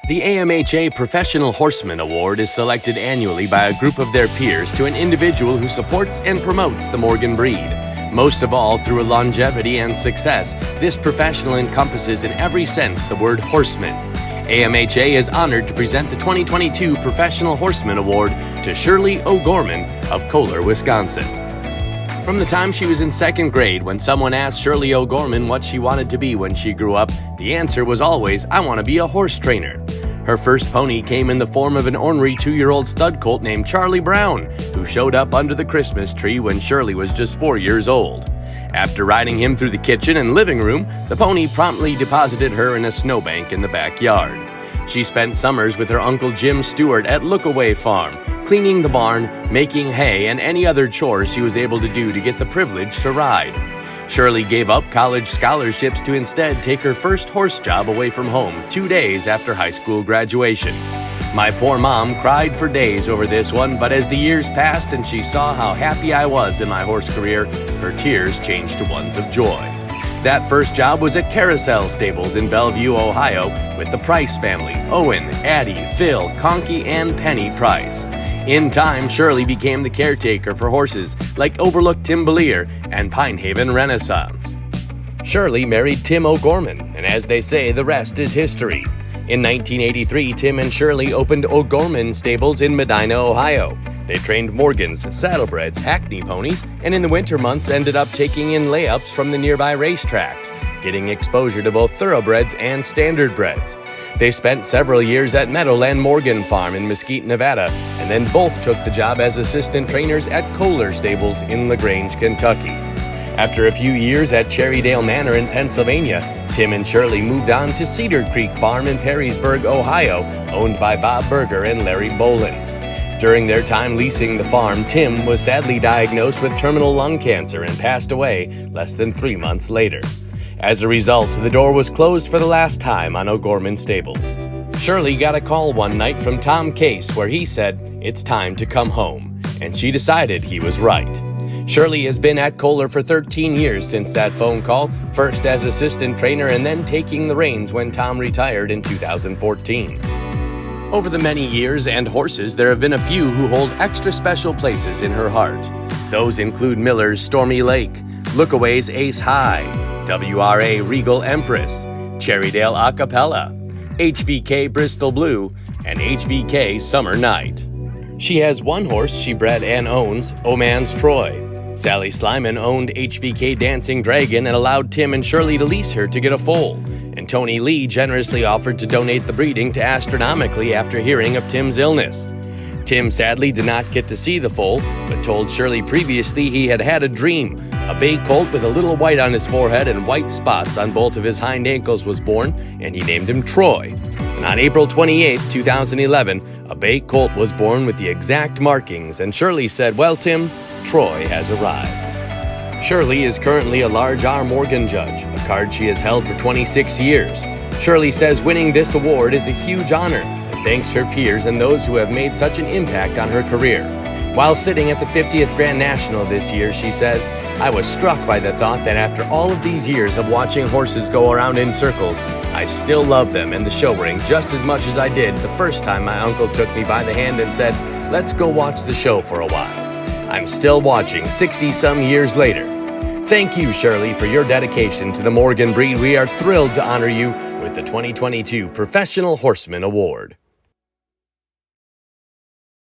The AMHA Professional Horseman Award is selected annually by a group of their peers to an individual who supports and promotes the Morgan breed. Most of all, through longevity and success, this professional encompasses in every sense the word horseman. AMHA is honored to present the 2022 Professional Horseman Award to Shirley O'Gorman of Kohler, Wisconsin. From the time she was in second grade, when someone asked Shirley O'Gorman what she wanted to be when she grew up, the answer was always, "I want to be a horse trainer." Her first pony came in the form of an ornery 2-year-old stud colt named Charlie Brown, who showed up under the Christmas tree when Shirley was just 4 years old. After riding him through the kitchen and living room, the pony promptly deposited her in a snowbank in the backyard. She spent summers with her Uncle Jim Stewart at Lookaway Farm, cleaning the barn, making hay, and any other chores she was able to do to get the privilege to ride. Shirley gave up college scholarships to instead take her first horse job away from home 2 days after high school graduation. My poor mom cried for days over this one, but as the years passed and she saw how happy I was in my horse career, her tears changed to ones of joy. That first job was at Carousel Stables in Bellevue, Ohio, with the Price family, Owen, Addie, Phil, Conkey, and Penny Price. In time, Shirley became the caretaker for horses like Overlook Timbalier and Pinehaven Renaissance. Shirley married Tim O'Gorman, and as they say, the rest is history. In 1983, Tim and Shirley opened O'Gorman Stables in Medina, Ohio. They trained Morgans, saddlebreds, Hackney ponies, and in the winter months ended up taking in layups from the nearby racetracks, getting exposure to both thoroughbreds and standardbreds. They spent several years at Meadowland Morgan Farm in Mesquite, Nevada, and then both took the job as assistant trainers at Kohler Stables in LaGrange, Kentucky. After a few years at Cherrydale Manor in Pennsylvania, Tim and Shirley moved on to Cedar Creek Farm in Perrysburg, Ohio, owned by Bob Berger and Larry Bolin. During their time leasing the farm, Tim was sadly diagnosed with terminal lung cancer and passed away less than 3 months later. As a result, the door was closed for the last time on O'Gorman Stables. Shirley got a call one night from Tom Case where he said, "It's time to come home," and she decided he was right. Shirley has been at Kohler for 13 years since that phone call, first as assistant trainer and then taking the reins when Tom retired in 2014. Over the many years and horses, there have been a few who hold extra special places in her heart. Those include Miller's Stormy Lake, Lookaway's Ace High, WRA Regal Empress, Cherrydale Acapella, HVK Bristol Blue, and HVK Summer Night. She has one horse she bred and owns, Oman's Troy. Sally Slyman owned HVK Dancing Dragon and allowed Tim and Shirley to lease her to get a foal. And Tony Lee generously offered to donate the breeding to Astronomically after hearing of Tim's illness. Tim sadly did not get to see the foal, but told Shirley previously he had had a dream. A bay colt with a little white on his forehead and white spots on both of his hind ankles was born, and he named him Troy. And on April 28, 2011, a bay colt was born with the exact markings, and Shirley said, "Well, Tim, Troy has arrived." Shirley is currently a large R. Morgan judge, a card she has held for 26 years. Shirley says winning this award is a huge honor and thanks her peers and those who have made such an impact on her career. While sitting at the 50th Grand National this year, she says, "I was struck by the thought that after all of these years of watching horses go around in circles, I still love them and the show ring just as much as I did the first time my uncle took me by the hand and said, 'Let's go watch the show for a while.' I'm still watching 60-some years later." Thank you, Shirley, for your dedication to the Morgan breed. We are thrilled to honor you with the 2022 Professional Horseman Award.